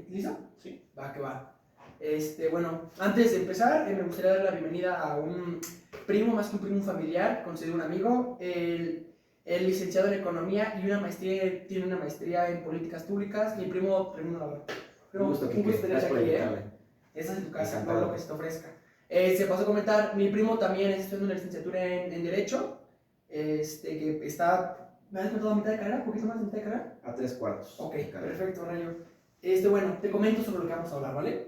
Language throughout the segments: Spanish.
¿Listo? Sí. Va, que va. Bueno, antes de empezar, me gustaría dar la bienvenida a un primo, más que un primo, un familiar, considero un amigo, el licenciado en Economía y tiene una maestría en Políticas Públicas. Mi primo Raimundo Navarro. Un gusto, Quique. tenerte Gracias por aquí, invitarme. Esta es en tu casa, Encantado. todo lo que se te ofrezca. Se pasó a comentar, mi primo también está estudiando una licenciatura en Derecho, que está, ¿me has contado a mitad de carrera? ¿Un poquito más de mitad de carrera? A 3/4. Ok, perfecto, Rayo. Bueno, te comento sobre lo que vamos a hablar, ¿vale?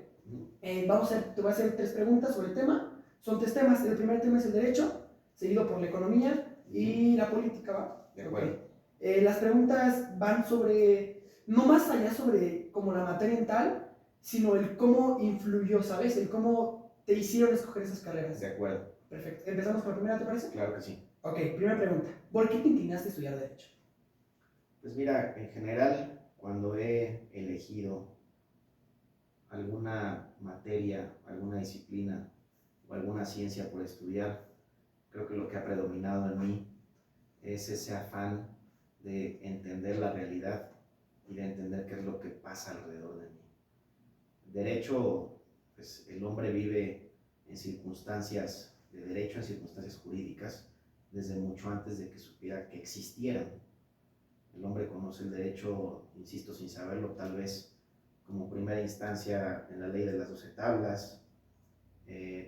Te voy a hacer 3 preguntas sobre el tema. Son 3 temas. El primer tema es el derecho, seguido por la economía y la política, ¿va? De acuerdo. Okay. Las preguntas van sobre, no más allá sobre como la materia en tal, sino el cómo influyó, ¿sabes? El cómo te hicieron escoger esas carreras. De acuerdo. Perfecto. ¿Empezamos con la primera, te parece? Claro que sí. Ok, primera pregunta. ¿Por qué te inclinaste a estudiar derecho? Pues mira, en general, cuando he elegido alguna materia, alguna disciplina o alguna ciencia por estudiar, creo que lo que ha predominado en mí es ese afán de entender la realidad y de entender qué es lo que pasa alrededor de mí. Derecho, pues el hombre vive en circunstancias de derecho, en circunstancias jurídicas, desde mucho antes de que supiera que existieran. El hombre conoce el derecho, insisto, sin saberlo, tal vez como primera instancia en la ley de las 12 tablas,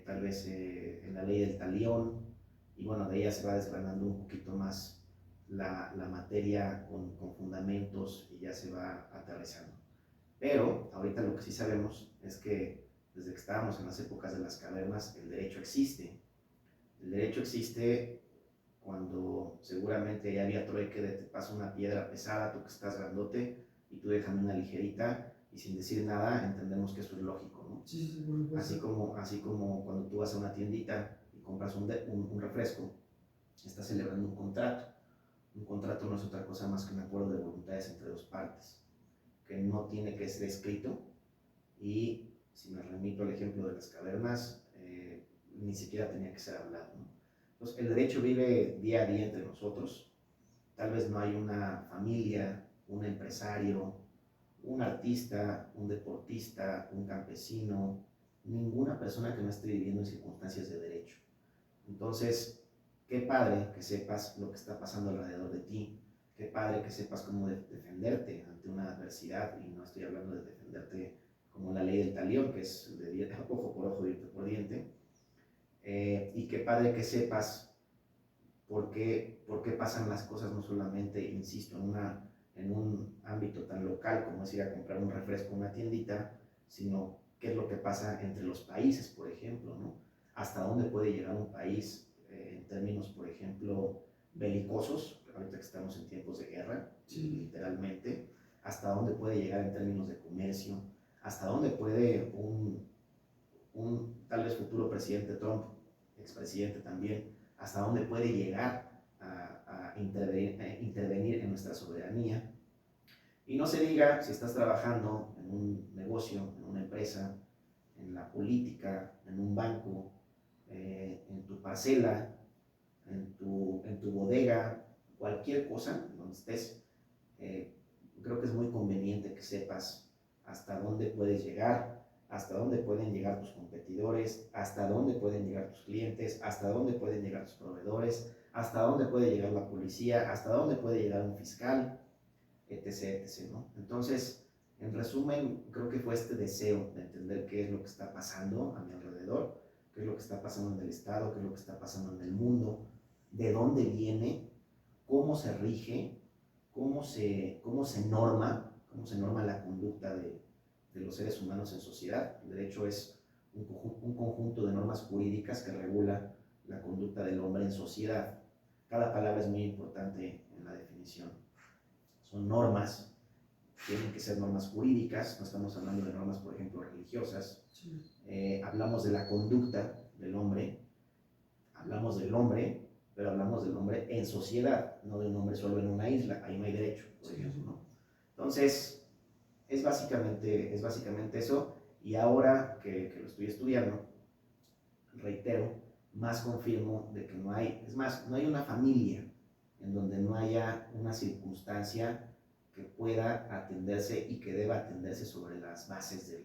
tal vez en la ley del talión, y bueno, de ella se va desgranando un poquito más la materia con fundamentos y ya se va aterrizando. Pero ahorita lo que sí sabemos es que desde que estábamos en las épocas de las cavernas, el derecho existe. El derecho existe cuando seguramente ya había trueque de te paso una piedra pesada, tú que estás grandote, y tú déjame una ligerita, y sin decir nada entendemos que eso es lógico, ¿no? Sí, bueno, pues, así como cuando tú vas a una tiendita y compras un refresco, estás celebrando un contrato. Un contrato no es otra cosa más que un acuerdo de voluntades entre dos partes, que no tiene que ser escrito, y si me remito al ejemplo de las cavernas, ni siquiera tenía que ser hablado, ¿no? Entonces, el derecho vive día a día entre nosotros. Tal vez no hay una familia, un empresario, un artista, un deportista, un campesino, ninguna persona que no esté viviendo en circunstancias de derecho. Entonces, qué padre que sepas lo que está pasando alrededor de ti, qué padre que sepas cómo defenderte ante una adversidad, y no estoy hablando de defenderte como la ley del talión, que es de ojo por ojo, diente por diente, y qué padre que sepas por qué pasan las cosas, no solamente, insisto, en un ámbito tan local como es ir a comprar un refresco en una tiendita, sino qué es lo que pasa entre los países, por ejemplo, ¿no? Hasta dónde puede llegar un país en términos, por ejemplo, belicosos, ahorita que estamos en tiempos de guerra, sí, literalmente, hasta dónde puede llegar en términos de comercio, hasta dónde puede un tal vez futuro presidente Trump, expresidente también, hasta dónde puede llegar a intervenir en nuestra soberanía. Y no se diga si estás trabajando en un negocio, en una empresa, en la política, en un banco, en tu parcela, en tu bodega, cualquier cosa donde estés, creo que es muy conveniente que sepas hasta dónde puedes llegar, hasta dónde pueden llegar tus competidores, hasta dónde pueden llegar tus clientes, hasta dónde pueden llegar tus proveedores, hasta dónde puede llegar la policía, hasta dónde puede llegar un fiscal, etc., etc., ¿no? Entonces, en resumen, creo que fue este deseo de entender qué es lo que está pasando a mi alrededor, qué es lo que está pasando en el Estado, qué es lo que está pasando en el mundo, de dónde viene, cómo se rige, cómo se norma la conducta de los seres humanos en sociedad. El derecho es un conjunto de normas jurídicas que regula la conducta del hombre en sociedad. Cada palabra es muy importante en la definición. Son normas, tienen que ser normas jurídicas, no estamos hablando de normas, por ejemplo, religiosas. Sí. Hablamos de la conducta del hombre, hablamos del hombre, pero hablamos del hombre en sociedad, no de un hombre solo en una isla, ahí no hay derecho, por ejemplo, ¿no? Entonces, es básicamente eso, y ahora que lo estoy estudiando, reitero, más confirmo de que no hay, es más, no hay una familia en donde no haya una circunstancia que pueda atenderse y que deba atenderse sobre las bases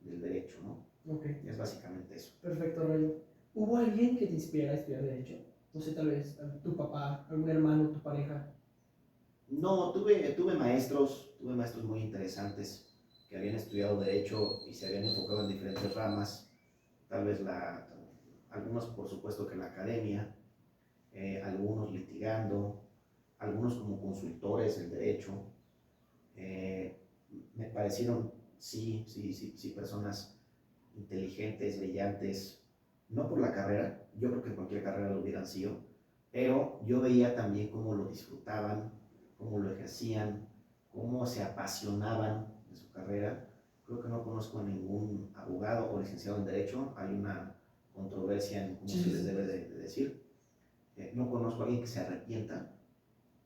del derecho, ¿no? Ok, Es básicamente eso. perfecto, Rayo. ¿Hubo alguien que te inspirara a estudiar Derecho? No sé, tal vez tu papá, algún hermano, tu pareja. No, tuve maestros muy interesantes que habían estudiado Derecho y se habían enfocado en diferentes ramas, tal vez algunos por supuesto que en la academia, algunos litigando, algunos como consultores del derecho. Me parecieron, sí, personas inteligentes, brillantes, no por la carrera, yo creo que en cualquier carrera lo hubieran sido, pero yo veía también cómo lo disfrutaban, cómo lo ejercían, cómo se apasionaban de su carrera. Creo que no conozco a ningún abogado o licenciado en Derecho, hay una controversia en cómo se les debe de decir. No conozco a alguien que se arrepienta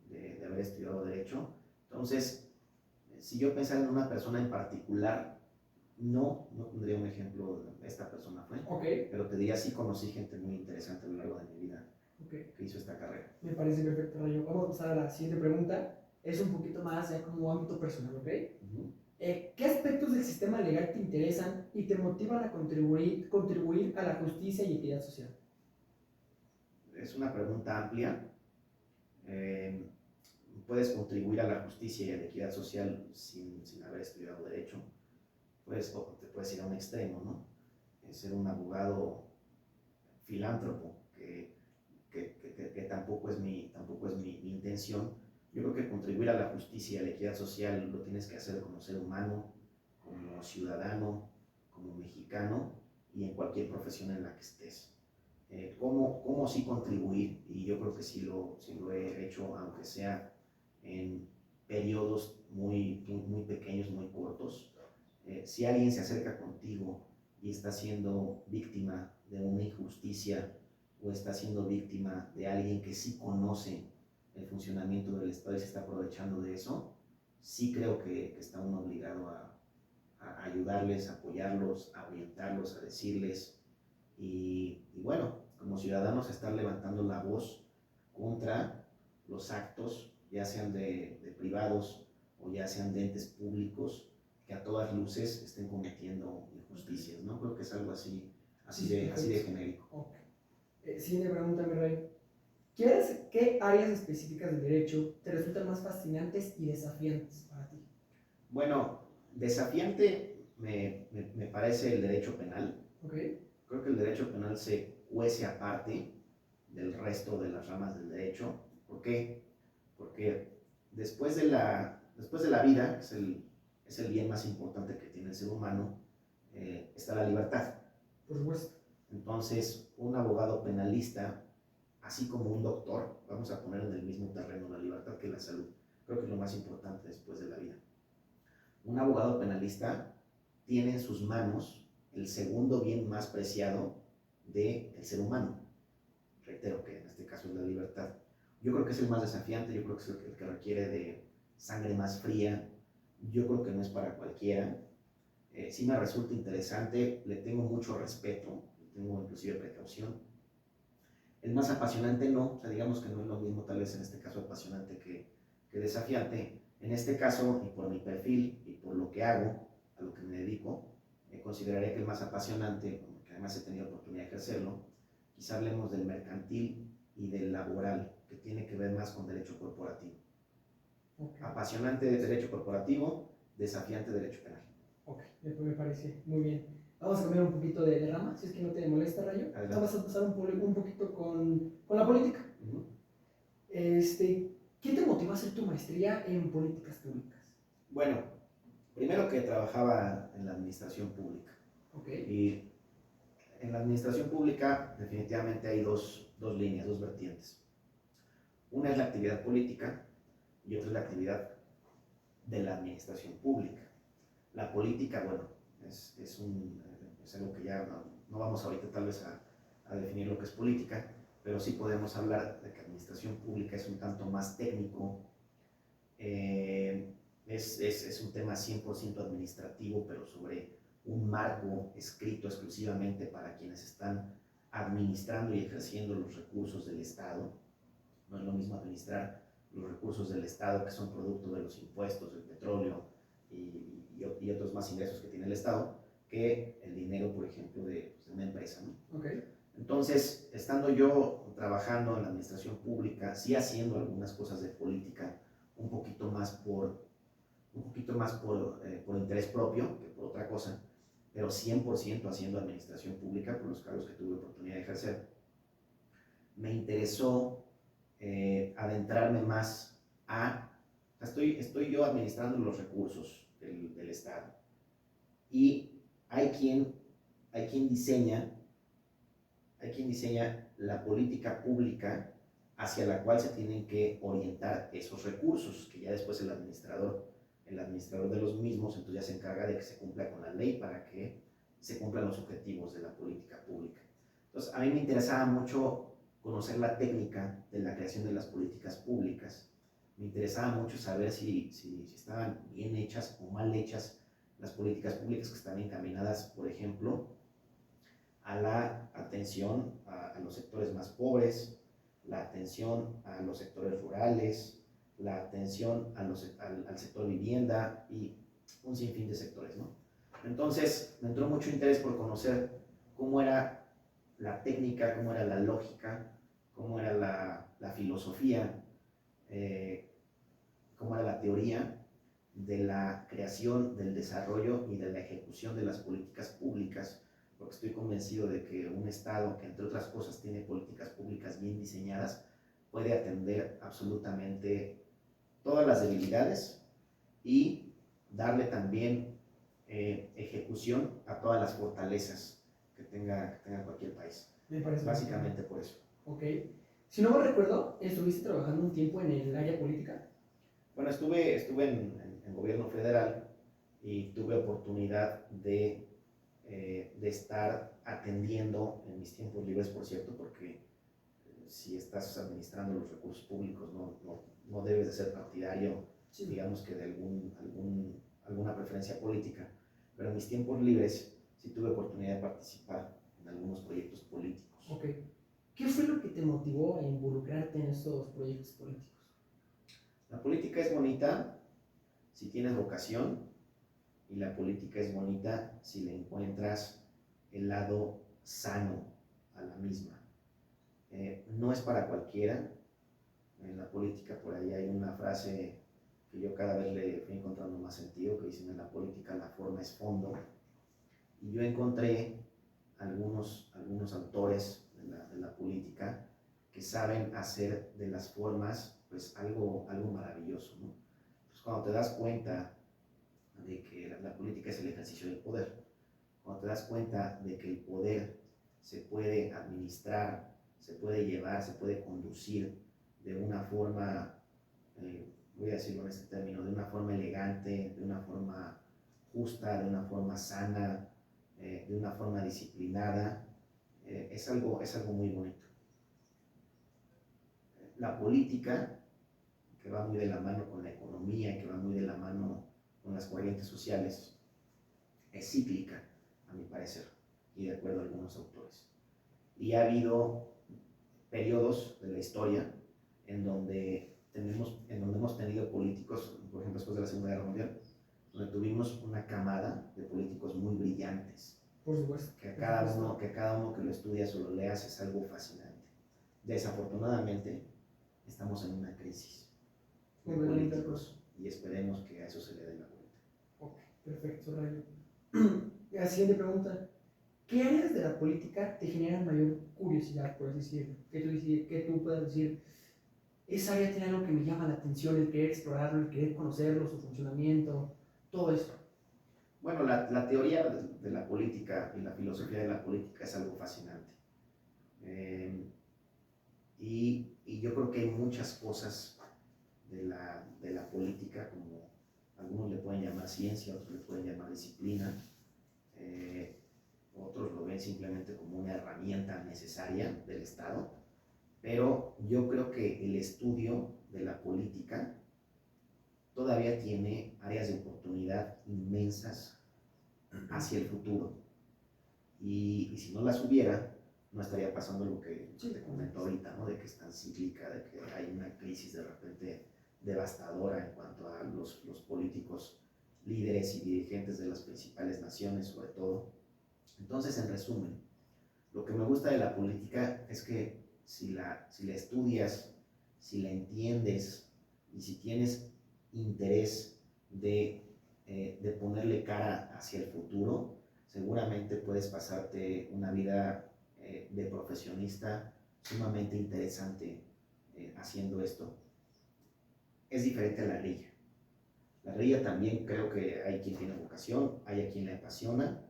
de haber estudiado Derecho. Entonces, si yo pensara en una persona en particular, no tendría un ejemplo de esta persona fue, Ok. pero te diría sí conocí gente muy interesante a lo largo de mi vida Okay. que hizo esta carrera. Me parece perfecto, Rayo. Vamos a pasar a la siguiente pregunta. Es un poquito más ya como ámbito personal, ¿ok? ¿Qué aspectos del sistema legal te interesan y te motivan a contribuir a la justicia y equidad social? Es una pregunta amplia. Puedes contribuir a la justicia y a la equidad social sin haber estudiado Derecho. Te puedes ir a un extremo, ¿no? Ser un abogado filántropo, que tampoco es mi intención. Yo creo que contribuir a la justicia y a la equidad social lo tienes que hacer como ser humano, como ciudadano, como mexicano y en cualquier profesión en la que estés. ¿Cómo sí contribuir? Y yo creo que sí lo he hecho, aunque sea en periodos muy pequeños, muy cortos. Si alguien se acerca contigo y está siendo víctima de una injusticia o está siendo víctima de alguien que sí conoce el funcionamiento del Estado y se está aprovechando de eso, sí creo que está uno obligado a ayudarles, a apoyarlos, a orientarlos, a decirles y bueno, como ciudadanos estar levantando la voz contra los actos, ya sean de privados o ya sean de entes públicos, que a todas luces estén cometiendo injusticias, ¿no? Creo que es algo así de genérico. Okay. Siguiente pregunta, mi rey. ¿Qué áreas específicas del derecho te resultan más fascinantes y desafiantes para ti? Bueno, desafiante me parece el derecho penal. Okay. Creo que el derecho penal se cuece aparte del resto de las ramas del derecho. ¿Por qué? Porque después de la vida, que es el bien más importante que tiene el ser humano, está la libertad. Por supuesto. Entonces, un abogado penalista, así como un doctor, vamos a poner en el mismo terreno la libertad que la salud. Creo que es lo más importante después de la vida. Un abogado penalista tiene en sus manos el segundo bien más preciado del ser humano. Reitero que en este caso es la libertad. Yo creo que es el más desafiante, yo creo que es el que requiere de sangre más fría, yo creo que no es para cualquiera. Sí me resulta interesante, le tengo mucho respeto, le tengo inclusive precaución. El más apasionante no, o sea, digamos que no es lo mismo tal vez en este caso apasionante que desafiante. En este caso, y por mi perfil y por lo que hago, a lo que me dedico, consideraría que el más apasionante, que además he tenido oportunidad de ejercerlo, quizá hablemos del mercantil y del laboral, que tiene que ver más con derecho corporativo. Okay. Apasionante de derecho corporativo, desafiante de derecho penal. Ok, me parece muy bien. Vamos a cambiar un poquito de rama, si es que no te molesta, Rayo. Adelante. Vamos a pasar un poquito con la política. ¿Qué te motivó a hacer tu maestría en políticas públicas? Bueno, primero que trabajaba en la administración pública. Okay. Y en la administración pública definitivamente hay dos líneas, dos vertientes. Una es la actividad política y otra es la actividad de la administración pública. La política, bueno, es algo que ya no vamos ahorita tal vez a definir lo que es política, pero sí podemos hablar de que administración pública es un tanto más técnico, es un tema 100% administrativo, pero sobre un marco escrito exclusivamente para quienes están administrando y ejerciendo los recursos del Estado. No es lo mismo administrar los recursos del Estado que son producto de los impuestos, del petróleo y otros más ingresos que tiene el Estado, que el dinero, por ejemplo, de una empresa, ¿no? Okay. Entonces, estando yo trabajando en la administración pública, sí haciendo algunas cosas de política, un poquito más por interés propio que por otra cosa, pero 100% haciendo administración pública por los cargos que tuve oportunidad de ejercer, me interesó adentrarme más estoy yo administrando los recursos del Estado y hay quien diseña la política pública hacia la cual se tienen que orientar esos recursos, que ya después el administrador de los mismos, entonces ya se encarga de que se cumpla con la ley para que se cumplan los objetivos de la política pública. Entonces, a mí me interesaba mucho conocer la técnica de la creación de las políticas públicas. Me interesaba mucho saber si estaban bien hechas o mal hechas las políticas públicas que están encaminadas, por ejemplo, a la atención a los sectores más pobres, la atención a los sectores rurales, la atención al sector vivienda y un sinfín de sectores, ¿no? Entonces me entró mucho interés por conocer cómo era la técnica, cómo era la lógica, cómo era la filosofía, cómo era la teoría de la creación, del desarrollo y de la ejecución de las políticas públicas, porque estoy convencido de que un Estado que, entre otras cosas, tiene políticas públicas bien diseñadas, puede atender absolutamente todas las debilidades y darle también ejecución a todas las fortalezas que tenga cualquier país. Me parece básicamente por eso. Ok. Si no me recuerdo, estuviste trabajando un tiempo en el área política. Bueno, estuve en gobierno federal y tuve oportunidad de estar atendiendo en mis tiempos libres, por cierto, porque si estás administrando los recursos públicos no debes de ser partidario, sí, digamos que de alguna preferencia política, pero en mis tiempos libres sí tuve oportunidad de participar en algunos proyectos políticos. Ok. ¿Qué fue lo que te motivó a involucrarte en estos proyectos políticos? La política es bonita si tienes vocación y la política es bonita si le encuentras el lado sano a la misma. No es para cualquiera. En la política por ahí hay una frase que yo cada vez le fui encontrando más sentido, que dicen: en la política la forma es fondo. Y yo encontré algunos autores de la política que saben hacer de las formas pues algo maravilloso, ¿no? Pues cuando te das cuenta de que la política es el ejercicio del poder, cuando te das cuenta de que el poder se puede administrar, se puede llevar, se puede conducir de una forma, voy a decirlo en este término, de una forma elegante, de una forma justa, de una forma sana, de una forma disciplinada, es algo muy bonito. La política, que va muy de la mano con la economía, que va muy de la mano con las corrientes sociales, es cíclica, a mi parecer, y de acuerdo a algunos autores. Y ha habido periodos de la historia en donde hemos tenido políticos, por ejemplo después de la Segunda Guerra Mundial, donde tuvimos una camada de políticos muy brillantes. Por supuesto. Que cada uno que lo estudias o lo leas es algo fascinante. Desafortunadamente, estamos en una crisis de políticos y esperemos que a eso se le dé la vuelta. Ok, perfecto, Rayo. La siguiente pregunta: ¿qué áreas de la política te generan mayor curiosidad, por así decirlo? Que tú puedas decir, esa área tiene algo que me llama la atención, el querer explorarlo, el querer conocerlo, su funcionamiento, todo eso. Bueno, la teoría de la política y la filosofía de la política es algo fascinante. Y yo creo que hay muchas cosas de la política, como algunos le pueden llamar ciencia, otros le pueden llamar disciplina, otros lo ven simplemente como una herramienta necesaria del Estado, pero yo creo que el estudio de la política todavía tiene áreas de oportunidad inmensas hacia el futuro. Y si no las hubiera, no estaría pasando lo que te comento ahorita, ¿no? De que es tan cíclica, de que hay una crisis de repente devastadora en cuanto a los políticos líderes y dirigentes de las principales naciones, sobre todo. Entonces, en resumen, lo que me gusta de la política es que si la estudias, si la entiendes y si tienes interés de ponerle cara hacia el futuro, seguramente puedes pasarte una vida de profesionista sumamente interesante haciendo esto. Es diferente a la grilla. La grilla también creo que hay quien tiene vocación, hay a quien le apasiona.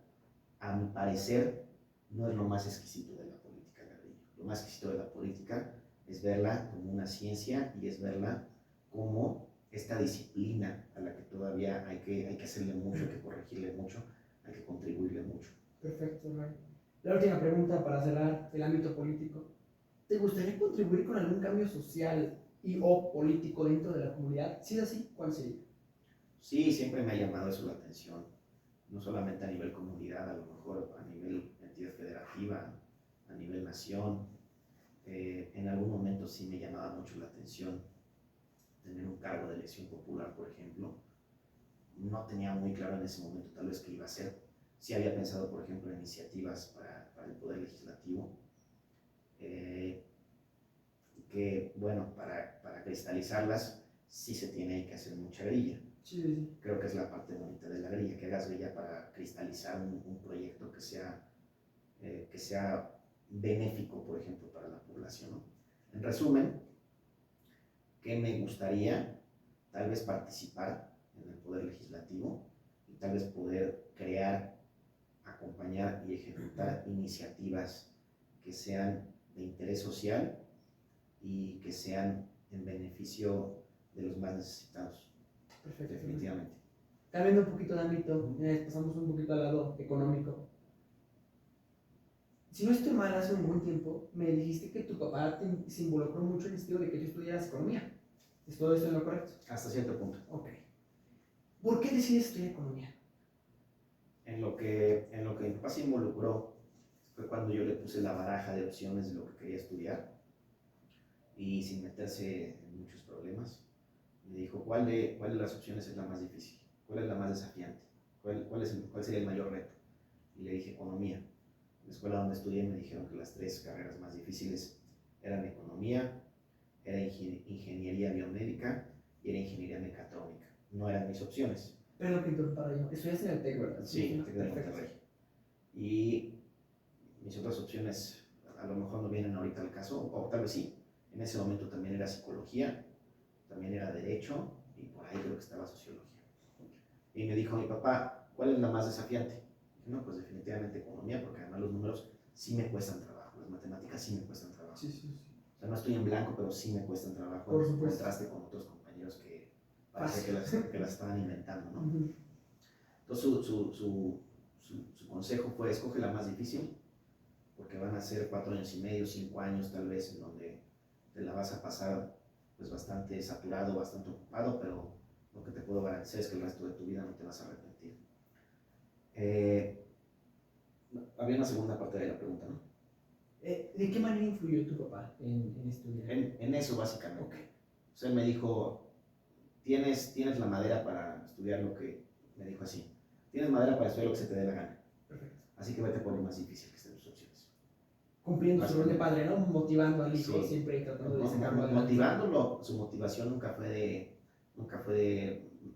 A mi parecer, no es lo más exquisito de la política, la grilla. Lo más exquisito de la política es verla como una ciencia y es verla como esta disciplina a la que todavía hay que hacerle mucho, hay que corregirle mucho, hay que contribuirle mucho. Perfecto, Ray. La última pregunta para cerrar el ámbito político. ¿Te gustaría contribuir con algún cambio social y o político dentro de la comunidad? Si es así, ¿cuál sería? Sí, siempre me ha llamado eso la atención, no solamente a nivel comunidad, a lo mejor a nivel entidad federativa, a nivel nación. En algún momento sí me llamaba mucho la atención tener un cargo de elección popular, por ejemplo. No tenía muy claro en ese momento tal vez qué iba a hacer. Sí había pensado, por ejemplo, en iniciativas para el Poder Legislativo, que, bueno, para cristalizarlas sí se tiene que hacer mucha grilla. Sí, sí. Creo que es la parte bonita de la grilla, que hagas grilla para cristalizar un proyecto que sea benéfico, por ejemplo, para la población, ¿no? En resumen, ¿qué me gustaría? Tal vez participar en el Poder Legislativo y tal vez poder crear, acompañar y ejecutar iniciativas que sean de interés social y que sean en beneficio de los más necesitados. Perfecto. Definitivamente. Cambiando un poquito de ámbito, pasamos un poquito al lado económico. Si no estoy mal, hace un buen tiempo me dijiste que tu papá se involucró mucho en el estilo de que tú estudiaras economía. ¿Es todo esto en lo correcto? Hasta cierto punto. Ok. ¿Por qué decides estudiar economía? En lo que mi papá se involucró fue cuando yo le puse la baraja de opciones de lo que quería estudiar y sin meterse en muchos problemas, me dijo, ¿cuál de las opciones es la más difícil? ¿Cuál es la más desafiante? ¿Cuál sería el mayor reto? Y le dije, economía. En la escuela donde estudié me dijeron que las 3 carreras más difíciles eran economía, era ingeniería biomédica y era ingeniería mecatrónica. No eran mis opciones. Perdón que interrumpa yo. Estudiaste en el TEC, ¿verdad? Sí, TEC de Monterrey. Y mis otras opciones a lo mejor no vienen ahorita al caso, o tal vez sí. En ese momento también era psicología, también era derecho y por ahí creo que estaba sociología. Y me dijo mi papá, ¿cuál es la más desafiante? Dije, no, pues definitivamente economía, porque además los números sí me cuestan trabajo, las matemáticas sí me cuestan trabajo. Sí. O sea, no estoy en blanco, pero sí me cuestan trabajo Por en supuesto. contraste con otros compañeros que parece que las estaban inventando, ¿no? Uh-huh. Entonces su consejo fue, escoge la más difícil, porque van a ser 4 años y medio, 5 años tal vez, en donde te la vas a pasar pues bastante saturado, bastante ocupado, pero lo que te puedo garantizar es que el resto de tu vida no te vas a arrepentir. Había una segunda parte de la pregunta, ¿no? ¿De qué manera influyó tu papá en estudiar? En eso básicamente. Okay. O sea, él me dijo, tienes la madera para estudiar lo que, me dijo así, tienes madera para estudiar lo que se te dé la gana. Perfecto. Así que vete por lo más difícil que estén tus opciones. Cumpliendo su rol de padre, ¿no? Motivando al hijo, sí, siempre tratando de sacarlo adelante. Motivándolo, su motivación nunca fue de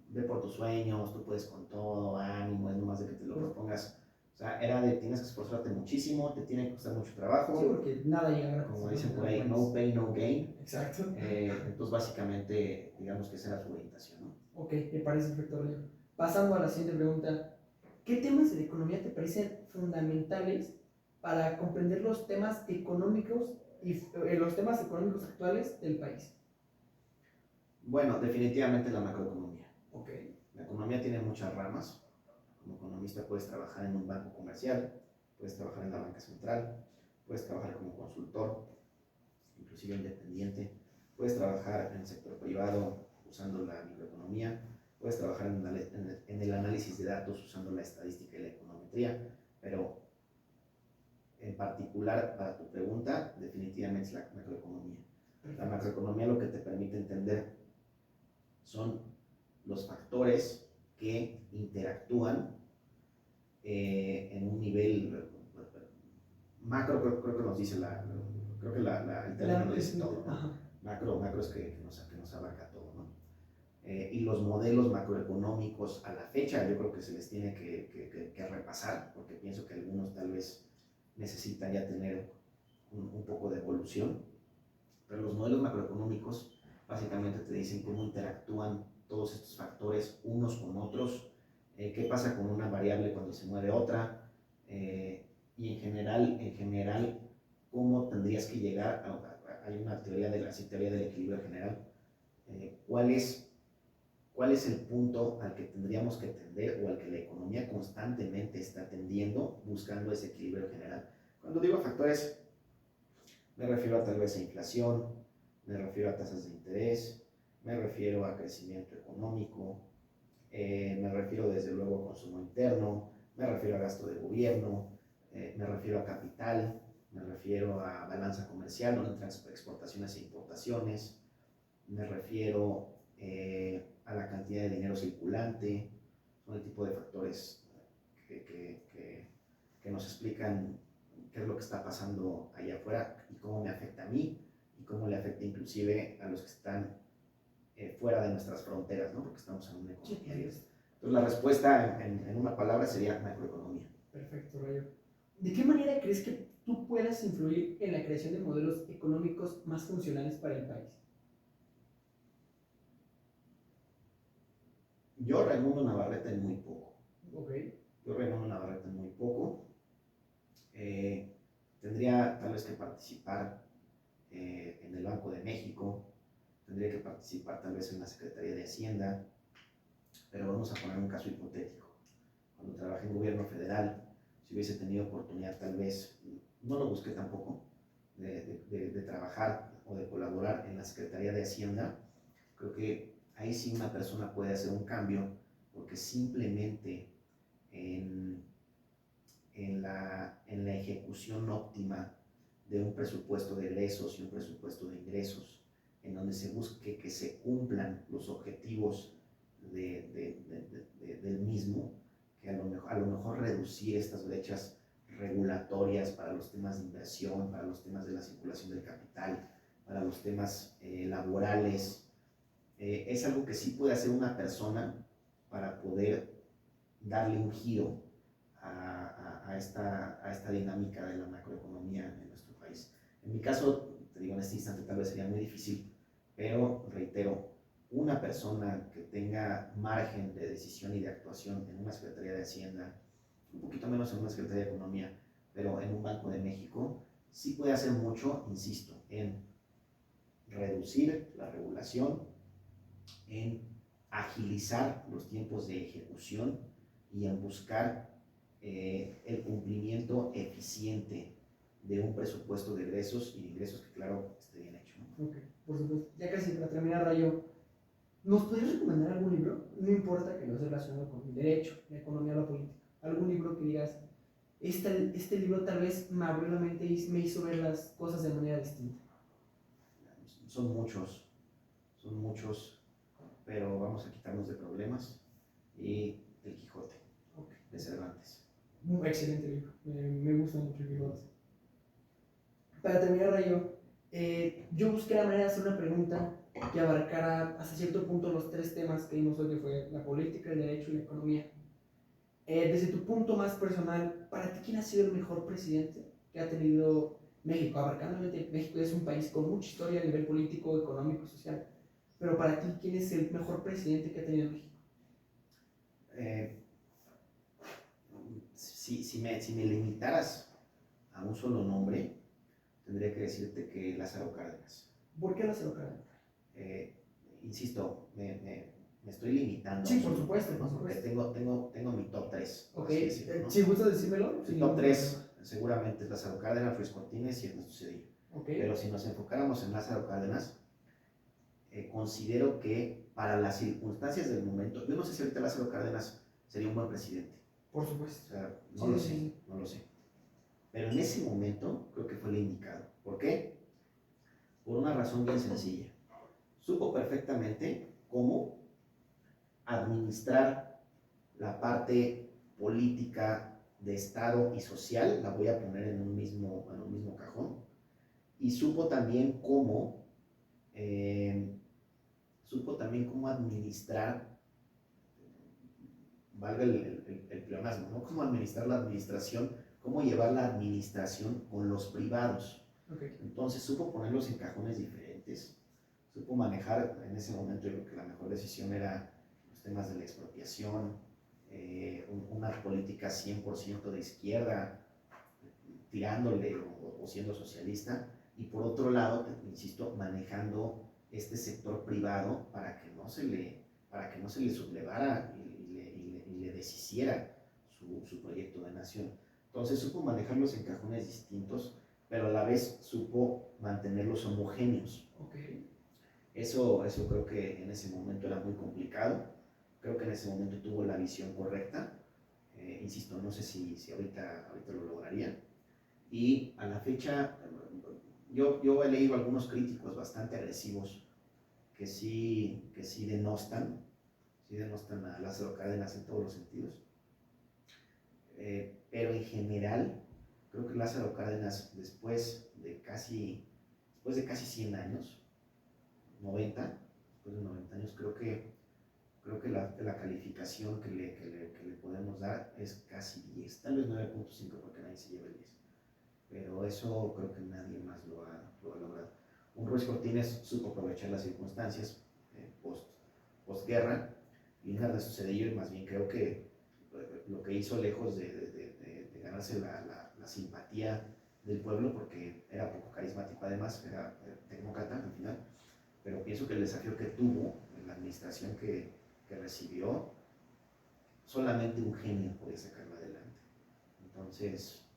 ve por tus sueños, tú puedes con todo, ánimo, es nomás de que te lo propongas. O sea, era de tienes que esforzarte muchísimo, te tiene que costar mucho trabajo. Sí, porque nada llega gratis. Como dicen por ahí, no pain, no gain. Exacto. Entonces, básicamente, digamos que esa era su orientación, ¿no? Ok, me parece perfecto, Rollo. Pasando a la siguiente pregunta. ¿Qué temas de economía te parecen fundamentales para comprender los temas económicos y los temas económicos actuales del país? Bueno, definitivamente la macroeconomía. Ok. La economía tiene muchas ramas. Como economista puedes trabajar en un banco comercial, puedes trabajar en la banca central, puedes trabajar como consultor, inclusive independiente, puedes trabajar en el sector privado usando la microeconomía, puedes trabajar en el análisis de datos usando la estadística y la econometría, pero en particular para tu pregunta, definitivamente es la macroeconomía. La macroeconomía lo que te permite entender son los factores que interactúan en un nivel macro, creo que nos dice creo que el término dice todo, ¿no? Macro es que nos abarca todo, ¿no? Y los modelos macroeconómicos a la fecha yo creo que se les tiene que repasar, porque pienso que algunos tal vez necesitan ya tener un poco de evolución, pero los modelos macroeconómicos básicamente te dicen cómo interactúan todos estos factores unos con otros, qué pasa con una variable cuando se mueve otra, y en general, cómo tendrías que llegar hay una teoría teoría del equilibrio general, cuál es el punto al que tendríamos que tender o al que la economía constantemente está tendiendo buscando ese equilibrio general. Cuando digo factores, me refiero a tal vez a inflación, me refiero a tasas de interés, me refiero a crecimiento económico, me refiero desde luego a consumo interno, me refiero a gasto de gobierno, me refiero a capital, me refiero a balanza comercial, donde entran exportaciones e importaciones, me refiero a la cantidad de dinero circulante, son el tipo de factores que nos explican qué es lo que está pasando allá afuera y cómo me afecta a mí y cómo le afecta inclusive a los que están fuera de nuestras fronteras, ¿no? Porque estamos en una economía abierta. Entonces la respuesta en una palabra sería macroeconomía. Perfecto, Rayo. ¿De qué manera crees que tú puedas influir en la creación de modelos económicos más funcionales para el país? Yo Raimundo Navarrete en muy poco. Ok. Yo Raimundo Navarrete en muy poco. Tendría tal vez que participar en el Banco de México, tendría que participar tal vez en la Secretaría de Hacienda, pero vamos a poner un caso hipotético. Cuando trabajé en gobierno federal, si hubiese tenido oportunidad tal vez, no lo busqué tampoco, de trabajar o de colaborar en la Secretaría de Hacienda, creo que ahí sí una persona puede hacer un cambio, porque simplemente en la ejecución óptima de un presupuesto de egresos y un presupuesto de ingresos, en donde se busque que se cumplan los objetivos del mismo, que a lo mejor reducir estas brechas regulatorias para los temas de inversión, para los temas de la circulación del capital, para los temas laborales, es algo que sí puede hacer una persona para poder darle un giro a esta dinámica de la macroeconomía en nuestro país. En mi caso, te digo, en este instante tal vez sería muy difícil, pero reitero, una persona que tenga margen de decisión y de actuación en una Secretaría de Hacienda, un poquito menos en una Secretaría de Economía, pero en un Banco de México, sí puede hacer mucho, insisto, en reducir la regulación, en agilizar los tiempos de ejecución y en buscar el cumplimiento eficiente de un presupuesto de egresos y de ingresos que, claro, esté bien hecho, ¿no? Ok, por supuesto. Ya casi para terminar, Rayo, ¿nos podrías recomendar algún libro? No importa que no esté relacionado con el derecho, la economía o la política. Algún libro que digas, este libro tal vez me abrió la mente y me hizo ver las cosas de manera distinta. Son muchos, pero vamos a quitarnos de problemas. Y El Quijote, okay, de Cervantes. Un excelente libro, me gusta mucho El Quijote. Para terminar, Rayo, yo busqué la manera de hacer una pregunta que abarcara hasta cierto punto los tres temas que vimos hoy, que fue la política, el derecho y la economía. Desde tu punto más personal, ¿para ti quién ha sido el mejor presidente que ha tenido México? Abarcando, México es un país con mucha historia a nivel político, económico y social, pero para ti, ¿quién es el mejor presidente que ha tenido México? Si me limitaras a un solo nombre, tendría que decirte que Lázaro Cárdenas. ¿Por qué Lázaro Cárdenas? Insisto, me estoy limitando. Sí, por supuesto, por supuesto. Tengo mi top 3. Ok, ¿no? Si gustas decírmelo. Mi top 3 seguramente es Lázaro Cárdenas, Ruiz Cortines y Ernesto Zedillo. Okay. Pero si nos enfocáramos en Lázaro Cárdenas, considero que para las circunstancias del momento, yo no sé si ahorita Lázaro Cárdenas sería un buen presidente. Por supuesto. O sea, no lo sé. Pero en ese momento creo que fue el indicado. ¿Por qué? Por una razón bien sencilla. Supo perfectamente cómo administrar la parte política de Estado y social, la voy a poner en un mismo cajón, y supo también cómo administrar, valga el pleonasmo, ¿no? Cómo administrar la administración, cómo llevar la administración con los privados. Okay. Entonces supo ponerlos en cajones diferentes, supo manejar en ese momento. Yo creo que la mejor decisión era los temas de la expropiación, una política 100% de izquierda, tirándole o siendo socialista, y por otro lado, insisto, manejando este sector privado para que no se le sublevara y le deshiciera su proyecto de nación. Entonces supo manejarlos en cajones distintos, pero a la vez supo mantenerlos homogéneos. Okay. Eso creo que en ese momento era muy complicado. Creo que en ese momento tuvo la visión correcta. Insisto, no sé si ahorita lo lograría. Y a la fecha, yo he leído algunos críticos bastante agresivos que sí denostan a Lázaro Cárdenas en todos los sentidos. Pero en general, creo que Lázaro Cárdenas, después de casi 100 años, 90, después de 90 años, creo que la calificación que le podemos dar es casi 10, tal vez 9.5, porque nadie se lleva el 10. Pero eso creo que nadie más lo ha logrado. Un Ruiz Cortines supo aprovechar las circunstancias postguerra, y una de sus ellos, más bien creo que lo que hizo, lejos de ganarse la simpatía del pueblo, porque era poco carismático, además era tecnócrata al final, pero pienso que el desafío que tuvo en la administración que recibió, solamente un genio podía sacarlo adelante. Entonces,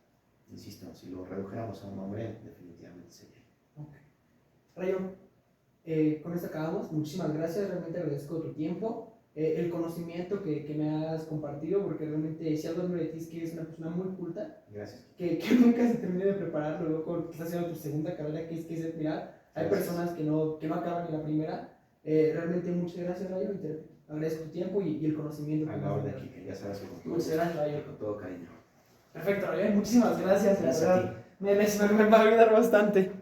insisto, si lo redujéramos a un hombre, definitivamente sería. Okay. Rayo, con esto acabamos. Muchísimas gracias, realmente agradezco tu tiempo, el conocimiento que me has compartido, porque realmente si algo admiro de ti es que eres una persona muy culta. Gracias. Que nunca se termina de preparar, luego con que estás haciendo tu segunda carrera, que es admirar. Hay Gracias. personas que no acaban en la primera. Realmente muchas gracias, Rayo, y te agradezco tu tiempo y el conocimiento. A la orden, Kike, ya sabes que muchas gracias, Rayo. Con todo cariño. Perfecto, Rayo, muchísimas gracias, la Gracias a verdad. Me va a ayudar bastante.